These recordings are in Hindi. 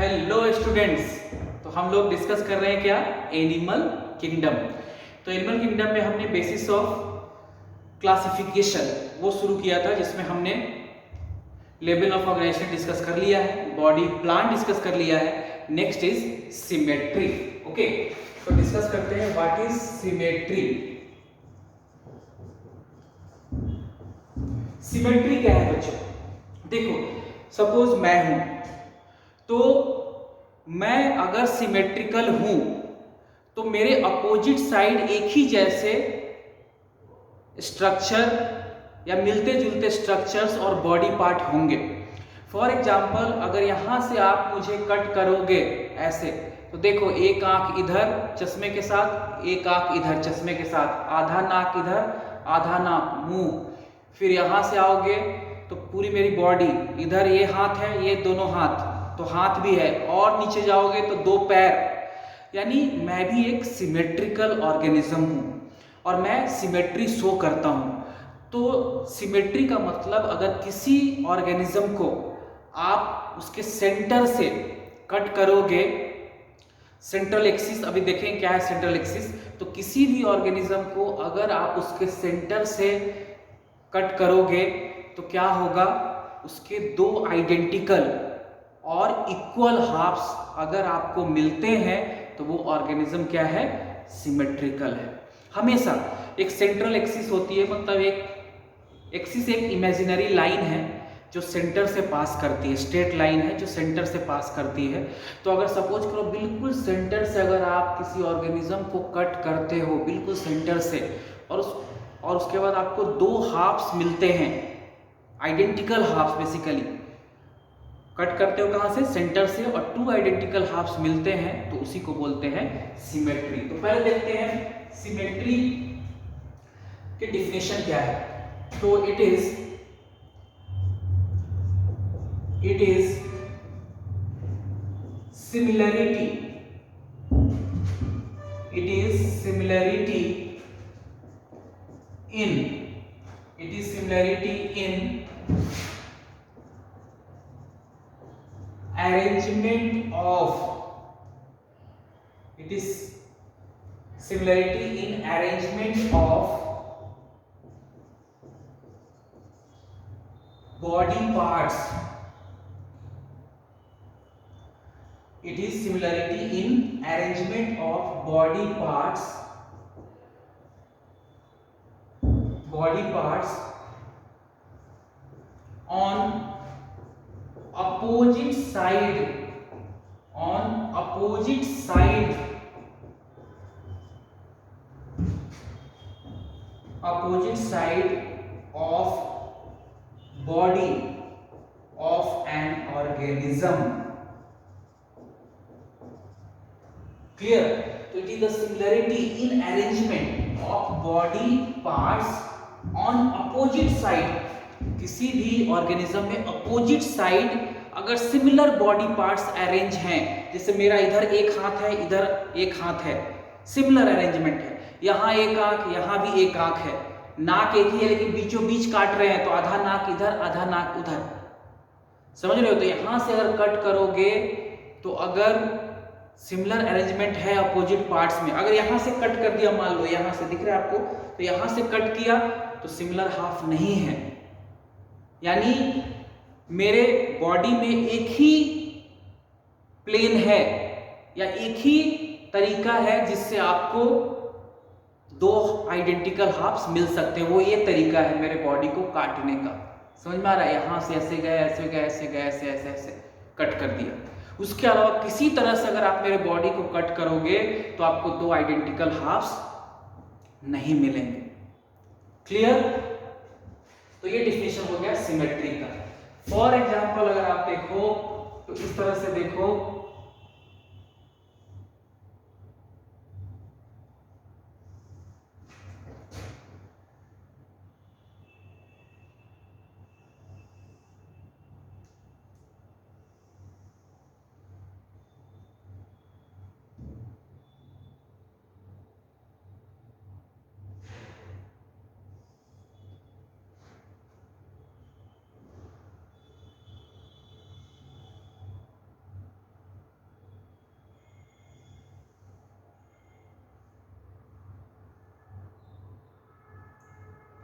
Hello students. तो हम लोग डिस्कस कर रहे हैं क्या, एनिमल किंगडम। तो एनिमल किंगडम में हमने बेसिस ऑफ क्लासिफिकेशन वो शुरू किया था, जिसमें हमने लेवल ऑफ ऑर्गेनाइजेशन डिस्कस कर लिया है, बॉडी प्लान डिस्कस कर लिया है। Next is symmetry. ओके, तो डिस्कस करते हैं व्हाट इज सिमेट्री। सिमेट्री क्या है बच्चों? देखो, सपोज मैं हूं, तो मैं अगर सिमेट्रिकल हूं तो मेरे अपोजिट साइड एक ही जैसे स्ट्रक्चर या मिलते जुलते स्ट्रक्चर्स और बॉडी पार्ट होंगे। फॉर एग्जाम्पल, अगर यहां से आप मुझे कट करोगे ऐसे, तो देखो एक आंख इधर चश्मे के साथ, एक आंख इधर चश्मे के साथ, आधा नाक इधर, आधा नाक, मुंह। फिर यहां से आओगे तो पूरी मेरी बॉडी, इधर ये हाथ है, ये दोनों हाथ, तो हाथ भी है, और नीचे जाओगे तो दो पैर। यानी मैं भी एक सिमेट्रिकल ऑर्गेनिज्म हूं और मैं सिमेट्री शो करता हूं। तो सिमेट्री का मतलब, अगर किसी ऑर्गेनिज्म को आप उसके सेंटर से कट करोगे, सेंट्रल एक्सिस, अभी देखें क्या है सेंट्रल एक्सिस। तो किसी भी ऑर्गेनिज्म को अगर आप उसके सेंटर से कट करोगे तो क्या होगा, उसके दो आइडेंटिकल और इक्वल हाफ्स अगर आपको मिलते हैं तो वो ऑर्गेनिज्म क्या है, सिमेट्रिकल है। हमेशा एक सेंट्रल एक्सिस होती है, मतलब एक एक्सिस एक इमेजिनरी लाइन है जो सेंटर से पास करती है, स्ट्रेट लाइन है जो सेंटर से पास करती है। तो अगर सपोज करो बिल्कुल सेंटर से अगर आप किसी ऑर्गेनिज्म को कट करते हो, बिल्कुल सेंटर से, और उसके बाद आपको दो हाफ्स मिलते हैं, आइडेंटिकल हाफ्स, बेसिकली कट करते हो कहां से, सेंटर से, और टू आइडेंटिकल हाफ्स मिलते हैं, तो उसी को बोलते हैं सिमेट्री। तो पहले देखते हैं सिमेट्री की डिफिनेशन क्या है। तो it is similarity, it is similarity in arrangement of, it is similarity in arrangement of body parts. It is similarity in arrangement of body parts on opposite side of body of an organism. Clear? So it is the similarity in arrangement of body parts on opposite side. किसी भी ऑर्गेनिज्म में अपोजिट साइड अगर सिमिलर बॉडी पार्ट्स अरेंज हैं, जैसे मेरा इधर एक हाथ है, इधर एक हाथ है, सिमिलर अरेंजमेंट है, यहाँ एक आंख, यहाँ भी एक आंख है, नाक एक ही है लेकिन बीचों बीच काट रहे हैं, तो आधा नाक इधर आधा नाक उधर, समझ रहे हो? तो यहां से अगर कट करोगे तो अगर सिमिलर अरेंजमेंट है अपोजिट पार्ट्स में, अगर यहां से कट कर दिया, मान लो यहां से दिख रहा है आपको, तो यहां से कट किया तो सिमिलर हाफ नहीं है। यानी मेरे बॉडी में एक ही प्लेन है या एक ही तरीका है जिससे आपको दो आइडेंटिकल हाफ्स मिल सकते हैं, वो ये तरीका है मेरे बॉडी को काटने का। समझ में आ रहा है? यहां से ऐसे गए, ऐसे गए, ऐसे गए, ऐसे ऐसे ऐसे कट कर दिया। उसके अलावा किसी तरह से अगर आप मेरे बॉडी को कट करोगे तो आपको दो आइडेंटिकल हाफ्स नहीं मिलेंगे। क्लियर? तो ये डिफिनेशन हो गया सिमेट्री का। फॉर एग्जांपल अगर आप देखो तो इस तरह से देखो,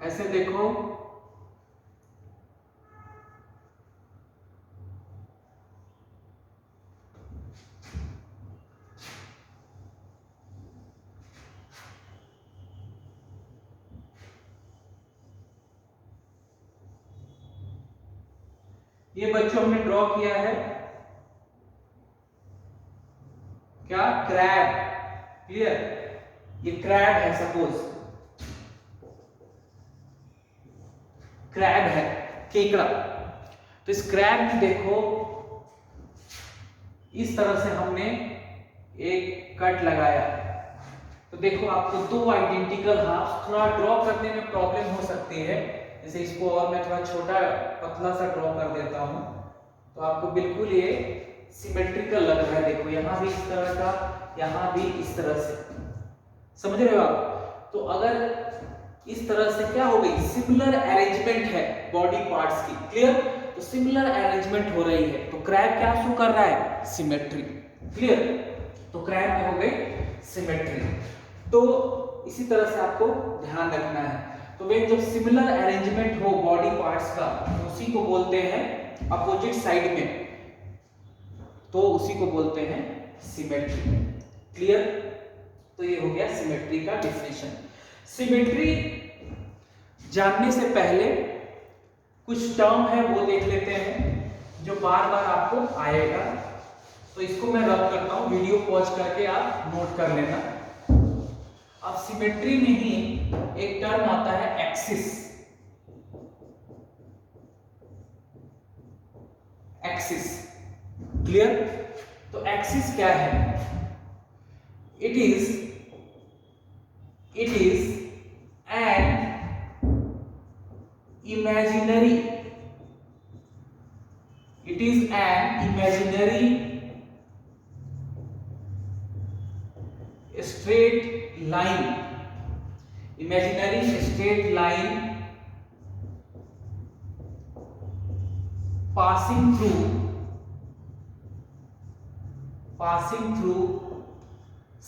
ऐसे देखो, ये बच्चों हमने ड्रॉ किया है क्या, क्रैब। क्लियर, ये क्रैब है, सपोज क्रैब है, केकड़ा। तो इस क्रैब में देखो इस तरह से हमने एक कट लगाया। तो देखो आपको दो आइडेंटिकल हाफ, थोड़ा ड्रॉ करने में प्रॉब्लम हो सकती है, जैसे इसको और मैं थोड़ा छोटा पतला सा ड्रॉ कर देता हूं, तो आपको बिल्कुल ये सिमेट्रिकल लग रहा है। देखो यहाँ भी इस तरह का, यहाँ भी इस तरह से, समझ रहे हो आप। तो अगर इस तरह से क्या हो गई, सिमिलर अरेंजमेंट है बॉडी पार्ट्स की। क्लियर, तो सिमिलर अरेंजमेंट हो रही है, तो क्रैब क्या शो कर रहा है, सिमेट्री। क्लियर, तो क्रैब में हो गई सिमेट्री। तो इसी तरह से आपको ध्यान रखना है। तो वे जब सिमिलर अरेंजमेंट हो बॉडी पार्ट्स का, उसी को बोलते हैं अपोजिट साइड में, तो उसी को बोलते हैं सिमेट्री। क्लियर, तो ये हो गया सिमेट्री का डेफिनेशन। सिमेट्री जानने से पहले कुछ टर्म है वो देख लेते हैं जो बार बार आपको आएगा। तो इसको मैं रब करता हूं, वीडियो पॉज करके आप नोट कर लेना। अब सिमेट्री में ही एक टर्म आता है एक्सिस। एक्सिस, क्लियर, तो एक्सिस क्या है, it is an imaginary, it is an imaginary straight line, imaginary straight line passing through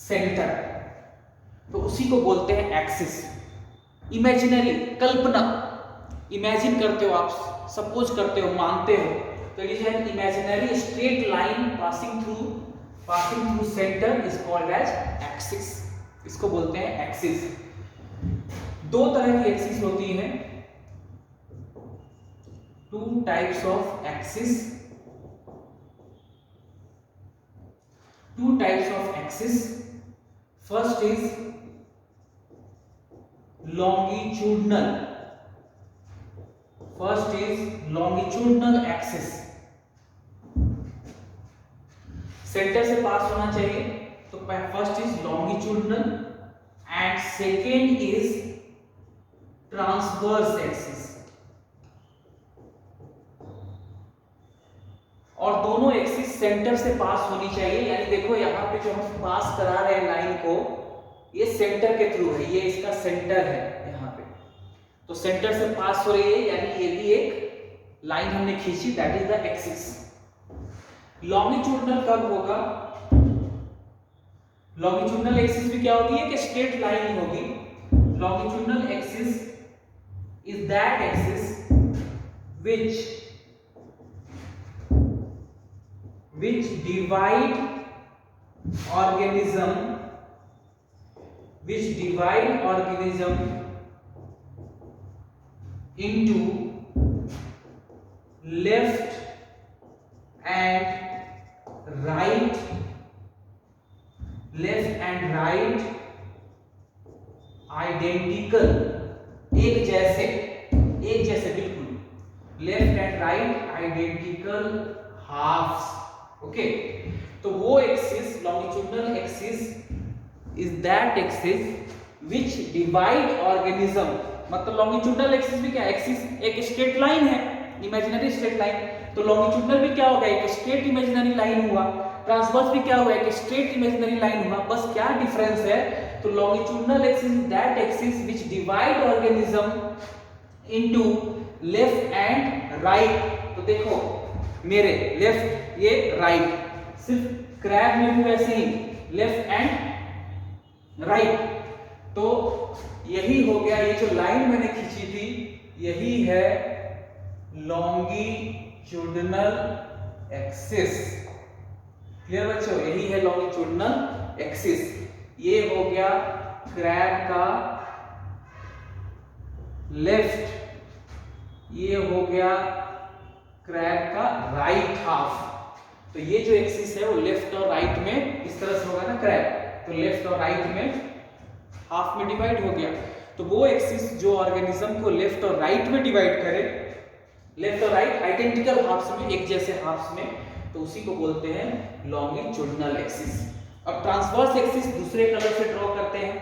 centre, तो उसी को बोलते हैं एक्सिस। इमेजिनरी, कल्पना, इमेजिन करते हो आप, सपोज करते हो, मानते हो, तो it is an imaginary straight line passing through centre is called as axis. इसको बोलते हैं एक्सिस। दो तरह की एक्सिस होती हैं, two types of axis, two types of axis. First is longitudinal. First is longitudinal axis. Centre से पास होना चाहिए, तो first is longitudinal and second is transverse axis. और दोनों एक्सिस सेंटर से पास होनी चाहिए। यानी देखो यहाँ पे जो हम पास करा रहे हैं लाइन को, ये सेंटर के थ्रू है, ये इसका सेंटर है यहाँ पे, तो सेंटर से पास हो रही है, यानी ये भी एक लाइन हमने खींची, that is the axis. Longitudinal कब होगा, लॉन्गिट्यूडनल एक्सिस भी क्या होती है कि स्ट्रेट लाइन होगी। Longitudinal axis is that axis which divide organism into left and right identical, एक जैसे बिल्कुल, left and right identical halves. Okay, तो वो axis, longitudinal axis is that axis which divide organism. मतलब लॉन्गिट्यूडनल एक्सिस भी क्या, एक्सिस एक स्ट्रेट लाइन है, इमेजिनरी स्ट्रेट लाइन, तो लॉन्गिट्यूडनल भी क्या होगा, एक स्ट्रेट इमेजिनरी लाइन हुआ। ट्रांसवर्स भी क्या हुआ, एक स्ट्रेट इमेजिनरी लाइन हुआ। बस क्या डिफरेंस है, तो longitudinal axis is that axis which divide organism into left and right. तो देखो मेरे लेफ्ट, ये राइट, सिर्फ क्रैब में भी वैसे ही लेफ्ट एंड राइट। तो यही हो गया, ये जो लाइन मैंने खींची थी यही है लॉन्गिट्यूडिनल एक्सिस। क्लियर बच्चों, यही है लॉन्गिट्यूडिनल एक्सिस। ये हो गया क्रैब का लेफ्ट, ये हो गया क्रैब का राइट हाफ। तो ये जो एक्सिस है वो लेफ्ट और राइट में इस तरह से होगा ना क्रैब, तो लेफ्ट और राइट में हाफ में डिवाइड हो गया। तो वो एक्सिस जो ऑर्गेनिज्म को लेफ्ट और राइट में डिवाइड करे, लेफ्ट और राइट आइडेंटिकल हाफ्स में, एक जैसे हाफ्स में, तो उसी को बोलते हैं लॉन्गिट्यूडिनल एक्सिस। अब ट्रांसवर्स एक्सिस दूसरे कलर से ड्रॉ करते हैं।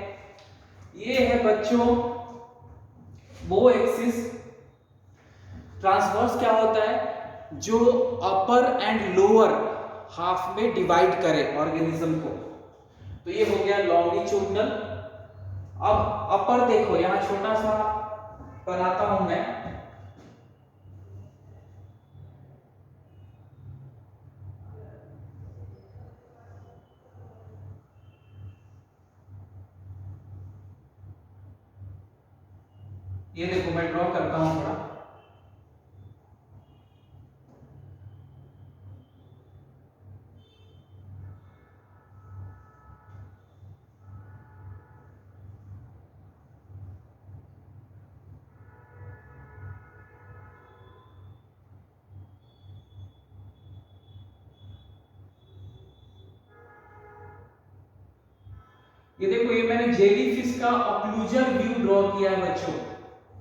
ये है बच्चों वो एक्सिस। ट्रांसवर्स क्या होता है, जो अपर एंड लोअर हाफ में डिवाइड करे ऑर्गेनिज्म को, तो ये हो गया लॉन्गिट्यूडिनल। अब अपर देखो, यहां छोटा सा बनाता हूं मैं, ये देखो मैं ड्रॉ करता हूं थोड़ा। ये देखो, ये मैंने जेलीफिश का ऑक्लूजल व्यू ड्रॉ किया है बच्चों।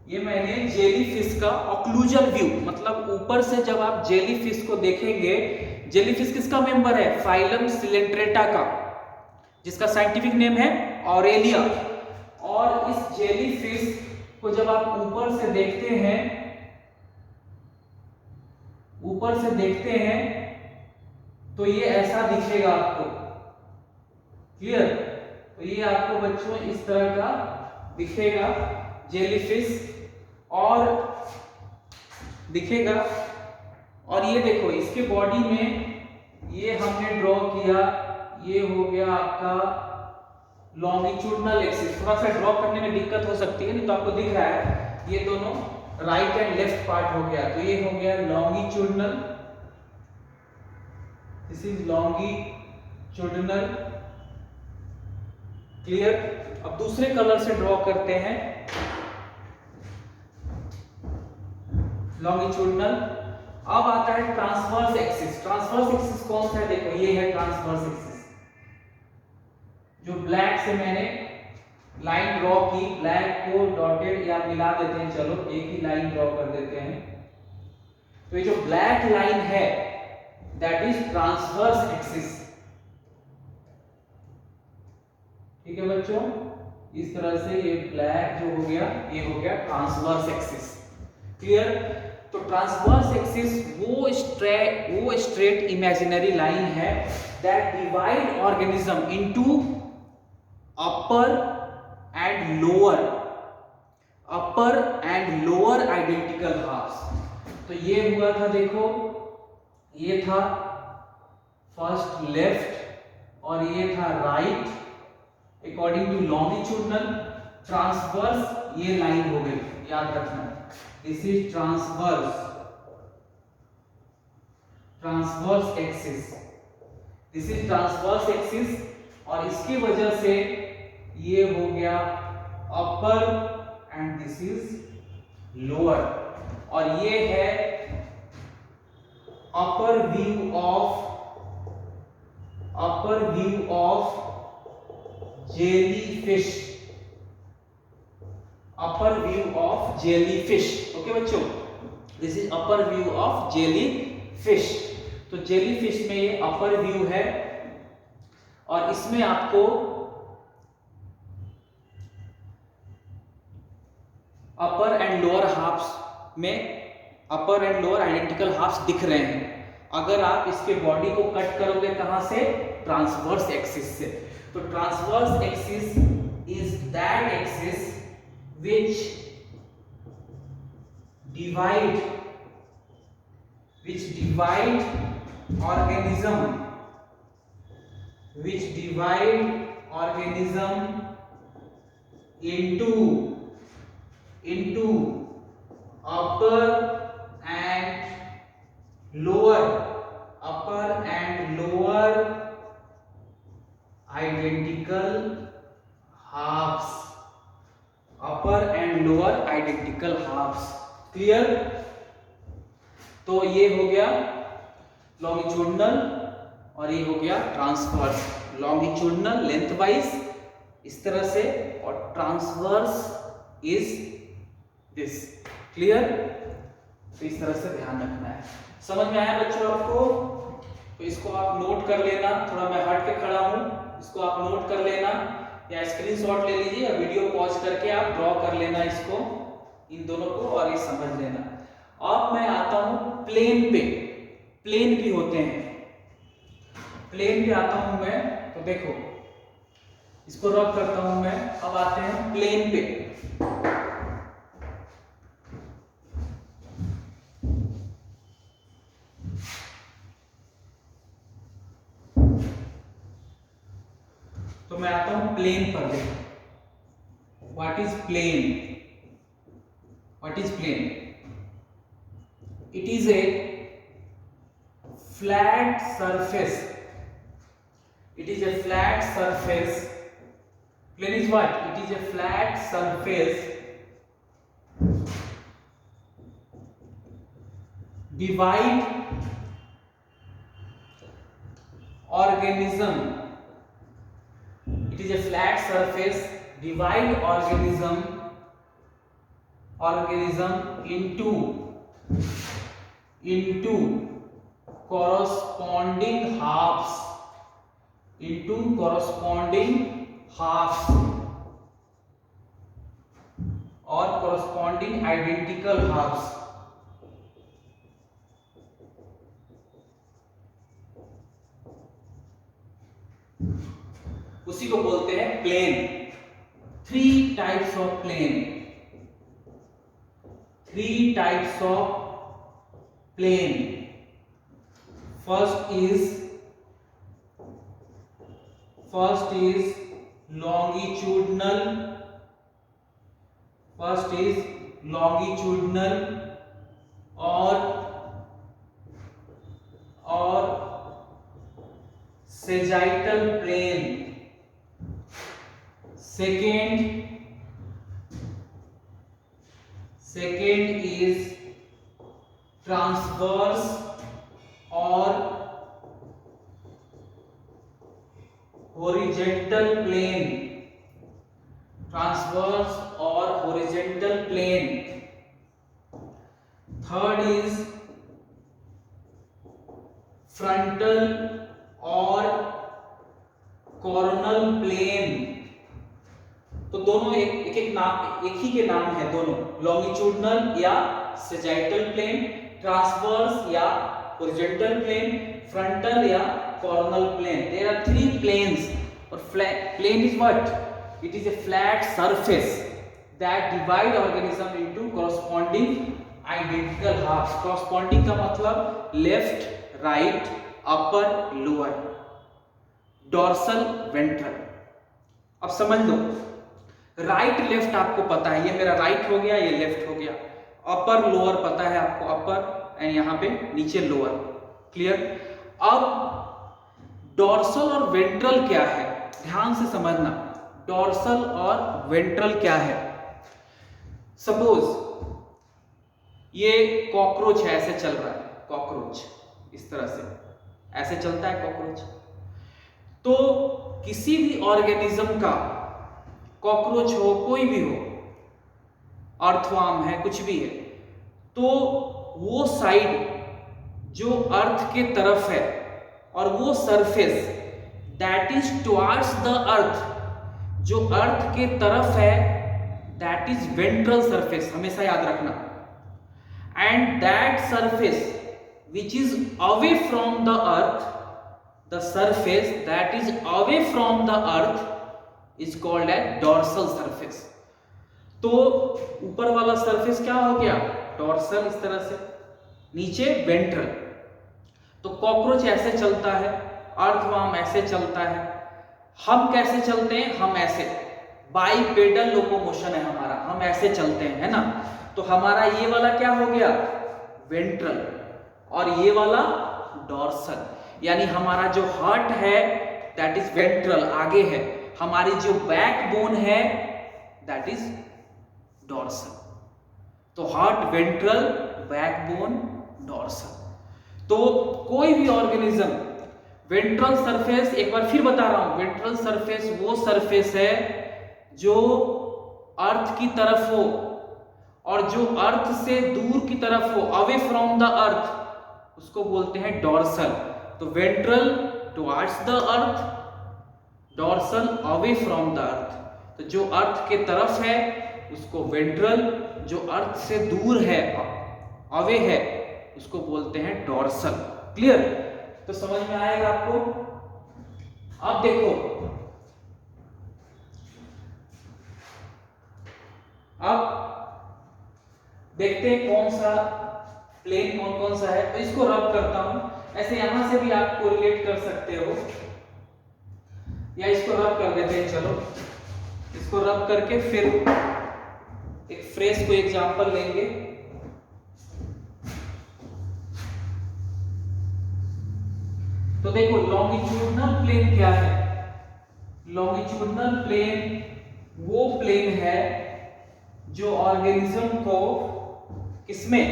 ये मैंने जेलीफिश का ऑक्लूजल व्यू, मतलब ऊपर से जब आप जेलीफिश को देखेंगे, जेलीफिश किसका मेंबर है, फाइलम सिलेंट्रेटा का, जिसका साइंटिफिक नेम है ऑरेलिया। और इस जेलीफिश को जब आप ऊपर से देखते हैं, ऊपर से देखते हैं तो ये ऐसा दिखेगा आपको। क्लियर, तो ये आपको बच्चों इस तरह का दिखेगा जेलीफिश, और दिखेगा। और ये देखो इसके बॉडी में ये हमने ड्रॉ किया, ये हो गया आपका लॉन्गिट्यूडिनल एक्सिस। थोड़ा सा ड्रॉ करने में दिक्कत हो सकती है, नहीं तो आपको दिख रहा है ये दोनों राइट एंड लेफ्ट पार्ट हो गया, तो ये हो गया longitudinal, this is longitudinal. Clear. अब दूसरे कलर से ड्रॉ करते हैं लॉन्गिट्यूडिनल। अब आता है ट्रांसवर्स एक्सिस। ट्रांसवर्स एक्सिस कौन सा है, देखो ये है ट्रांसवर्स एक्सिस, जो ब्लैक से मैंने लाइन ड्रॉ की, ब्लैक को डॉटेड या मिला देते हैं, चलो एक ही लाइन ड्रॉ कर देते हैं। तो ये जो ब्लैक लाइन है दैट इज ट्रांसवर्स एक्सिस। ठीक है बच्चों, इस तरह से ये ब्लैक जो हो गया, ये हो गया ट्रांसवर्स एक्सिस। क्लियर। तो ट्रांसवर्स एक्सिस वो स्ट्रेट इमेजिनरी लाइन है that divide organism into upper and lower identical halves. तो ये हुआ था, देखो ये था फर्स्ट लेफ्ट और ये था right according to longitudinal. Transverse ये लाइन हो गई, याद रखना, this is transverse axis, this is transverse axis. और इसकी वजह से ये हो गया upper end this is lower, और ये है upper view of jellyfish, upper view of jellyfish. Okay बच्चों, this is upper view of jellyfish. तो जेलीफिश में ये अपर व्यू है, और इसमें आपको अपर एंड लोअर हाफ्स में अपर एंड लोअर आइडेंटिकल हाफ्स दिख रहे हैं। अगर आप इसके बॉडी को कट करोगे कहां से, ट्रांसवर्स एक्सिस से। तो transverse axis is that axis which divide organism into upper and lower identical halves, upper and lower identical halves। क्लियर? तो ये हो गया लॉन्गिट्यूडनल और ये हो गया ट्रांसवर्स। लॉन्गिट्यूडनल लेंथ वाइज इस तरह से और ट्रांसवर्स इज दिस। क्लियर? तो इस तरह से ध्यान रखना है। समझ में आया बच्चों आपको? तो इसको आप नोट कर लेना। थोड़ा मैं हट के खड़ा हूं, इसको आप नोट कर लेना या स्क्रीनशॉट ले लीजिए या वीडियो पॉज करके आप ड्रॉ कर लेना इसको, इन दोनों को, और ये समझ लेना। अब मैं आता हूं प्लेन पे। प्लेन भी होते हैं, प्लेन पे आता हूं मैं। तो देखो इसको रब करता हूं मैं। अब आते हैं प्लेन पे। तो मैं आता हूं प्लेन पर। देखो what is plane? What is plane? It is a flat surface. It is a flat surface. Plane is what? It is a flat surface divide organism. It is a flat surface divide organism into corresponding halves, or corresponding identical halves। उसी को बोलते हैं plane. 3 types of plane। 3 types of plane। First is longitudinal। और sagittal plane। Second is transverse और horizontal plane। Third is frontal और coronal plane। तो दोनों एक ही के नाम है दोनों, लॉन्गिट्यूडनल या सैजिटल प्लेन, ट्रांसवर्स या हॉरिजॉन्टल प्लेन, फ्रंटल या coronal plane। There are 3 planes। और plane is what? It is a flat surface that divide organism into corresponding identical halves। corresponding का मतलब लेफ्ट, राइट, अपर, लोअर, डॉर्सल, वेंट्रल। अब समझ लो, राइट लेफ्ट आपको पता है, ये मेरा राइट हो गया, ये लेफ्ट हो गया। अपर लोअर पता है आपको, अपर एंड यहाँ पे नीचे लोअर। क्लियर? अब डॉर्सल और वेंट्रल क्या है, ध्यान से समझना। डॉर्सल और वेंट्रल क्या है? सपोज ये कॉकरोच है, ऐसे चल रहा है कॉकरोच, इस तरह से ऐसे चलता है कॉकरोच। तो किसी भी ऑर्गेनिज्म का, कॉकरोच हो, कोई भी हो, अर्थवर्म है, कुछ भी है, तो वो साइड जो अर्थ के तरफ है और वो surface that is towards the अर्थ, जो अर्थ के तरफ है, दैट इज वेंट्रल सरफेस, हमेशा याद रखना। And that surface which is away from the earth, the surface that is away from the earth is called as dorsal surface। तो ऊपर वाला सरफेस क्या हो गया? डॉर्सल, इस तरह से, नीचे वेंट्रल। तो कॉकरोच ऐसे चलता है, अर्थवर्म ऐसे चलता है, हम कैसे चलते हैं? हम ऐसे बाईपेडल लोकोमोशन है हमारा, हम ऐसे चलते हैं, है ना। तो हमारा ये वाला क्या हो गया, वेंट्रल, और ये वाला डॉर्सल, यानी हमारा जो हार्ट है दैट इज वेंट्रल, आगे है, हमारी जो बैकबोन है दैट इज डॉर्सल। तो हार्ट वेंट्रल, बैकबोन डॉर्सल। तो कोई भी ऑर्गेनिज्म, वेंट्रल सरफेस, एक बार फिर बता रहा हूं, वेंट्रल सरफेस वो सरफेस है जो अर्थ की तरफ हो, और जो अर्थ से दूर की तरफ हो, अवे फ्रॉम द अर्थ, उसको बोलते हैं डॉर्सल। तो ventral towards the earth, dorsal away from the earth. तो जो अर्थ के तरफ है उसको वेंट्रल, जो अर्थ से दूर है, अवे है, उसको बोलते हैं डॉर्सल। क्लियर? तो समझ में आएगा आपको। अब देखो, अब देखते हैं कौन सा प्लेन कौन कौन सा है। तो इसको रब करता हूं, ऐसे यहां से भी आप कोरिलेट कर सकते हो, या इसको रब कर देते हैं। चलो इसको रब करके फिर एक फ्रेज को एग्जांपल लेंगे। तो देखो लॉन्गिट्यूडनल प्लेन क्या है? लॉन्गिट्यूडनल प्लेन वो प्लेन है जो ऑर्गेनिज्म को किसमें,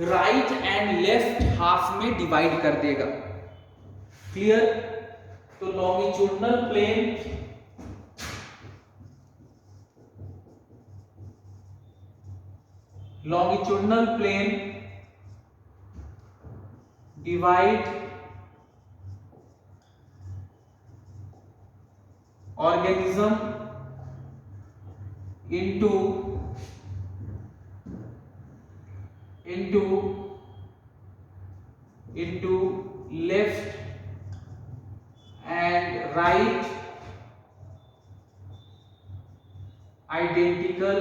राइट एंड लेफ्ट हाफ में डिवाइड कर देगा। क्लियर? तो longitudinal plane divide organism into left and right identical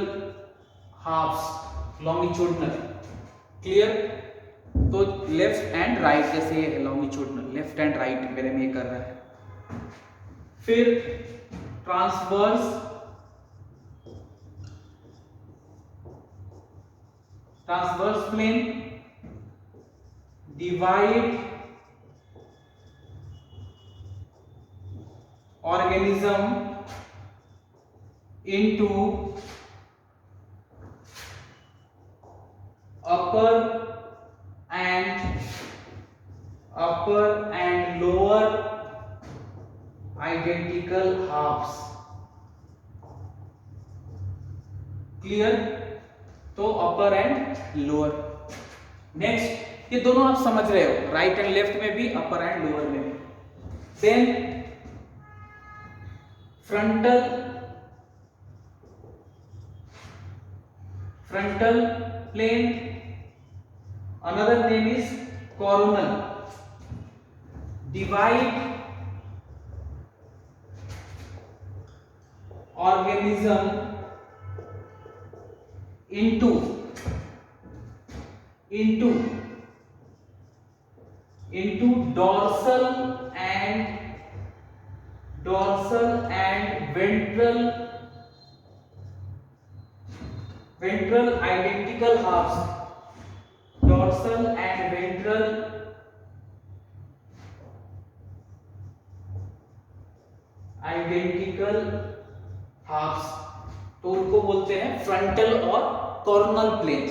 halves, longitudinal। Clear? तो लेफ्ट एंड राइट, जैसे ये लॉन्गिट्यूडनल, लेफ्ट एंड राइट मेरे में ये कर रहा है। फिर transverse plane divide organism into upper and lower identical halves। क्लियर? तो अपर एंड लोअर। नेक्स्ट, ये दोनों आप समझ रहे हो, राइट एंड लेफ्ट में भी, अपर एंड लोअर में भी। Then frontal plane, another name is coronal, divide organism into dorsal and ventral identical halves, dorsal and ventral identical halves, तो उनको बोलते हैं फ्रंटल और कॉर्नल प्लेन।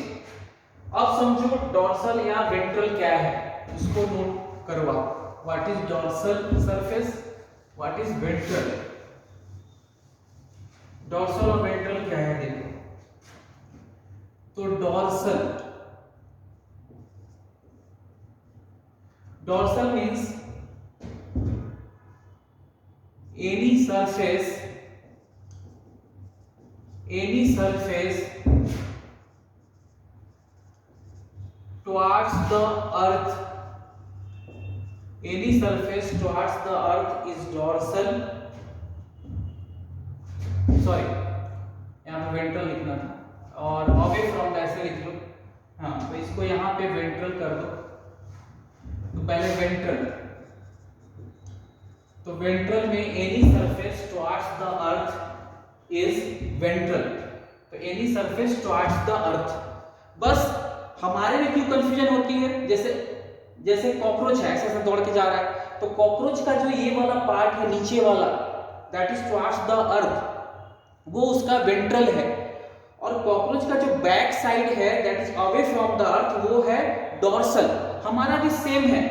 अब समझो डॉर्सल या वेंट्रल क्या है, उसको नोट करवाओ। What is dorsal surface, what is ventral. Dorsal और वेंट्रल क्या है देखो। तो dorsal means any surface towards the earth, any surface towards the earth is dorsal, sorry यहाँ पे वेंट्रल लिखना था, और अवे फ्रॉम ऐसे लिख लो। हाँ, तो इसको यहाँ पे वेंट्रल कर दो। तो पहले वेंट्रल, तो वेंट्रल में any surface towards the earth is ventral. तो any surface towards the earth, बस हमारे में क्यों कंफ्यूजन होती है, जैसे कॉकरोच है ऐसे ऐसे दौड़ के जा रहा है, तो कॉकरोच का जो ये वाला पार्ट है नीचे वाला, दैट इज टुवर्ड्स द अर्थ, वो उसका वेंट्रल है। और कॉकरोच का जो बैक साइड है that is away from the earth, वो है डोर्सल। हमारा भी सेम है,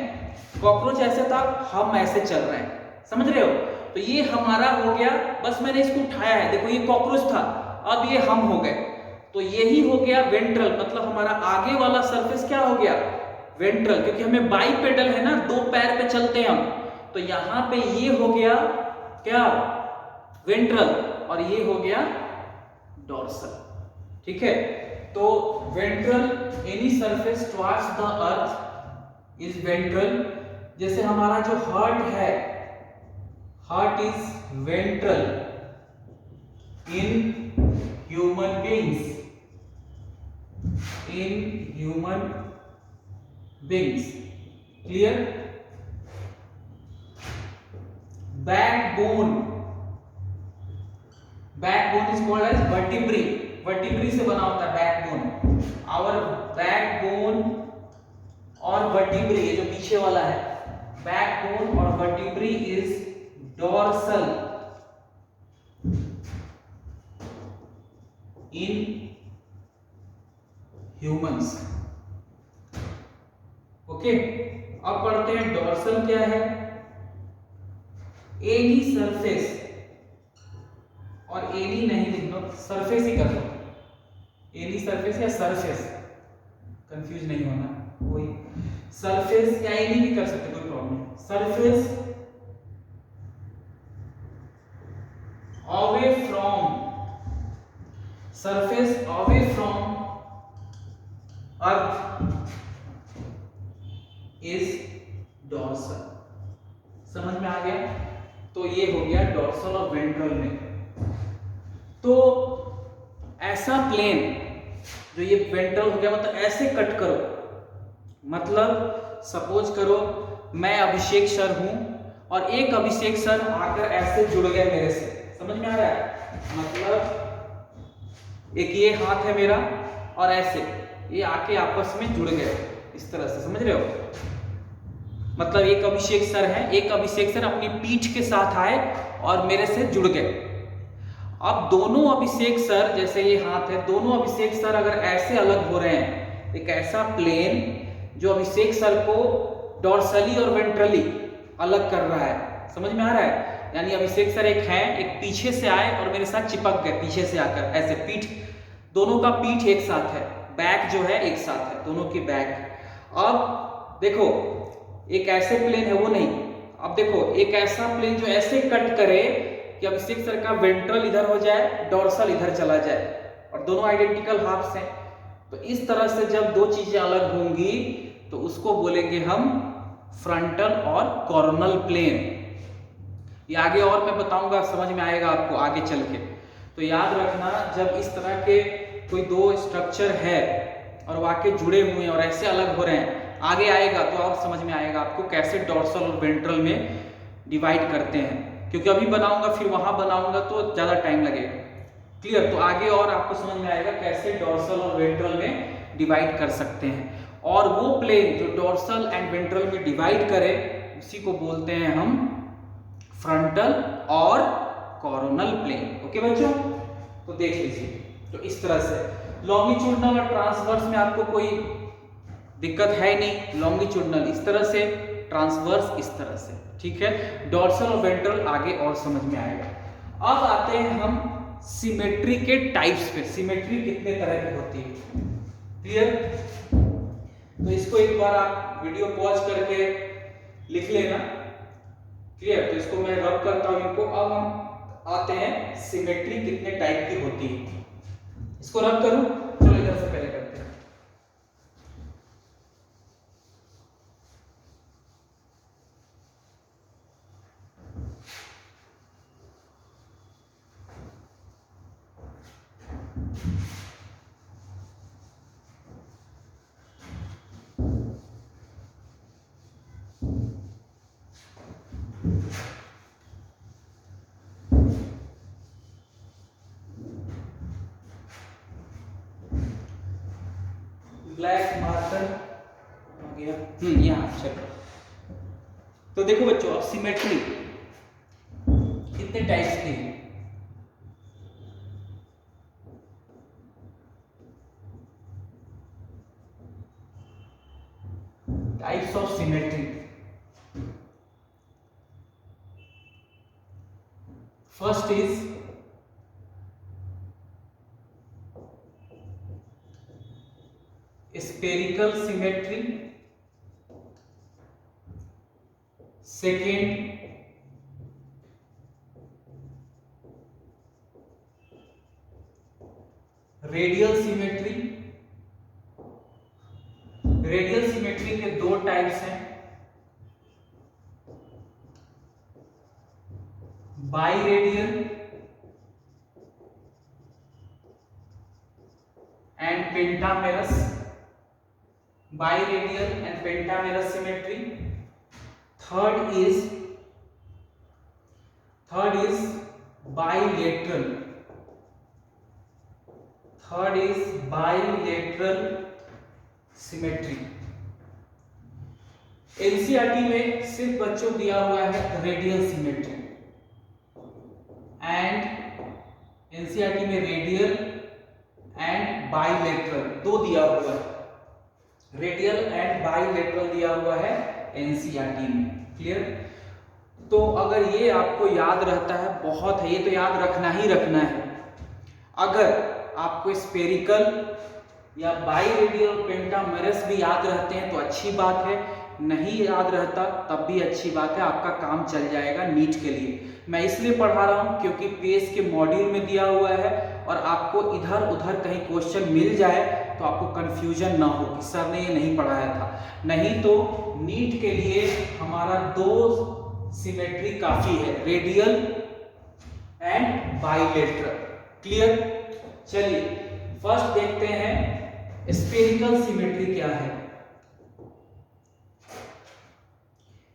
कॉकरोच ऐसे था, हम ऐसे चल रहे हैं, समझ रहे हो। तो ये हमारा हो गया, बस मैंने इसको उठाया है, देखो ये कॉकरोच था, अब ये हम हो गए, तो यही हो गया वेंट्रल। मतलब हमारा आगे वाला सरफेस क्या हो गया, वेंट्रल, क्योंकि हमें बाइपेडल है ना, दो पैर पे चलते हैं हम, तो यहां पे ये हो गया क्या, वेंट्रल, और ये हो गया डोर्सल। ठीक है, तो ventral, any surface towards the earth is ventral. जैसे हमारा जो हार्ट है, heart is ventral in human beings, in human beings, clear. Backbone, backbone is called as vertebrae, vertebrae से बना होता है बैकबोन। आवर बैकबोन और वर्टिब्री, ये जो पीछे वाला है, बैकबोन और vertebrae is dorsal in humans. Okay, अब पढ़ते हैं डोर्सल क्या है। एनी सरफेस, और एनी नहीं लिख लो, सरफेस ही कर लो, एनी सरफेस या सरफेस, कंफ्यूज नहीं होना, कोई सरफेस या एनी भी कर सकते, कोई प्रॉब्लम नहीं। Surface away from, surface away from earth is dorsal. समझ में आ गया, तो ये हो गया डोर्सल और वेंट्रल में। तो ऐसा प्लेन जो ये वेंट्रल हो गया, मतलब ऐसे कट करो, मतलब सपोज करो मैं अभिषेक सर हूं और एक अभिषेक सर आकर ऐसे जुड़ गए मेरे से, समझ में आ रहा है, मतलब एक ये हाथ है मेरा और ऐसे ये आके आपस में जुड़ गए इस तरह से, समझ रहे हो। मतलब एक अभिषेक सर है, एक अभिषेक सर अपनी पीठ के साथ आए और मेरे से जुड़ गए। अब दोनों अभिषेक सर, जैसे ये हाथ है, दोनों अभिषेक सर अगर ऐसे अलग हो रहे हैं, एक ऐसा प्लेन जो अभिषेक सर को डोर्सली और वेंट्रली अलग कर रहा है, समझ में आ रहा है। यानी अभिषेक सर एक है, एक पीछे से आए और मेरे साथ चिपक गए पीछे से आकर, ऐसे पीठ, दोनों का पीठ एक साथ है, बैक जो है एक साथ है, दोनों की बैक। अब देखो एक ऐसे प्लेन है, वो नहीं, अब देखो एक ऐसा प्लेन जो ऐसे कट करे कि अभिषेक सर का वेंट्रल इधर हो जाए, डोर्सल इधर चला जाए, और दोनों आइडेंटिकल हाफ्स हैं। तो इस तरह से जब दो चीजें अलग होंगी तो उसको बोलेंगे हम फ्रंटल और कॉर्नल प्लेन। ये आगे और मैं बताऊंगा, समझ में आएगा आपको आगे चल के। तो याद रखना, जब इस तरह के कोई दो स्ट्रक्चर है और वाकई जुड़े हुए हैं और ऐसे अलग हो रहे हैं, आगे आएगा तो और समझ में आएगा आपको कैसे डोर्सल और वेंट्रल में डिवाइड करते हैं, क्योंकि अभी बनाऊंगा फिर वहां बनाऊंगा तो ज्यादा टाइम लगेगा। क्लियर, तो आगे और आपको समझ में आएगा कैसे डोर्सल और वेंट्रल में डिवाइड कर सकते हैं। और वो प्लेन जो डोर्सल एंड वेंट्रल में डिवाइड करे उसी को बोलते हैं हम फ्रंटल और कॉर्नल प्लेन। ओके बच्चों, तो देख लीजिए, तो इस तरह से लॉन्गिट्यूडनल और ट्रांसवर्स में आपको कोई दिक्कत है नहीं, लॉन्गिट्यूडनल इस तरह से, ट्रांसवर्स इस तरह से, ठीक है। डोर्सल और वेंट्रल आगे और समझ में आएगा। अब आते हैं हम सिमेट्री के टाइप्स पे, सिमेट्री कितने तरह की होती है, क्लियर। तो इसको एक बार आप वीडियो पॉज करके लिख लेना, क्लियर। तो इसको मैं रब करता हूं इनको। अब हम आते हैं सिमेट्री कितने टाइप की होती है, इसको रब करूं, चलो इधर से पहले करते हैं। ब्लैक मार्कर आ गया, यहाँ चलो। तो देखो बच्चों, सिमेट्री कितने टाइप्स की है। Types of symmetry, first is spherical symmetry, second radial symmetry. Radial symmetry के दो टाइप्स हैं, by radial and pentamerous. Biradial and pentamerous symmetry. Third is bilateral. Third is bilateral symmetry. NCERT में सिर्फ बच्चों दिया हुआ है रेडियल सिमेट्री, एंड एनसीईआरटी में रेडियल एंड बाइलेटरल दो दिया हुआ है। रेडियल एंड बाइलेटरल दिया हुआ है एनसीईआरटी में। क्लियर? तो अगर ये आपको याद रहता है बहुत है, ये तो याद रखना ही रखना है। अगर आपको स्फेरिकल या बाइरेडियल पेंटामेरस भी याद रहते हैं तो अच्छी बात है, नहीं याद रहता तब भी अच्छी बात है, आपका काम चल जाएगा नीट के लिए। मैं इसलिए पढ़ा रहा हूँ क्योंकि पेज के मॉड्यूल में दिया हुआ है और आपको इधर उधर कहीं क्वेश्चन मिल जाए तो आपको कंफ्यूजन ना हो कि सर ने ये नहीं पढ़ाया था। नहीं तो नीट के लिए हमारा दो सिमेट्री काफी है, रेडियल एंड बाइलेटरल। क्लियर? चलिए फर्स्ट देखते हैं स्फेरिकल सिमेट्री क्या है।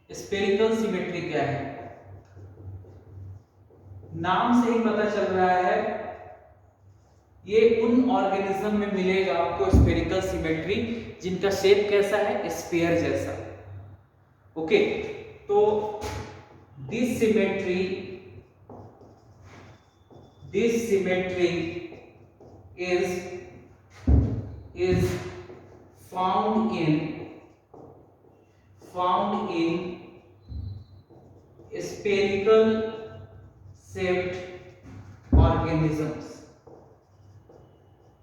स्फेरिकल सिमेट्री क्या है? नाम से ही पता चल रहा है, ये उन ऑर्गेनिज्म में मिलेगा आपको स्फेरिकल सिमेट्री जिनका शेप कैसा है, स्फीयर जैसा। ओके, तो this symmetry is found in spherical shaped organisms.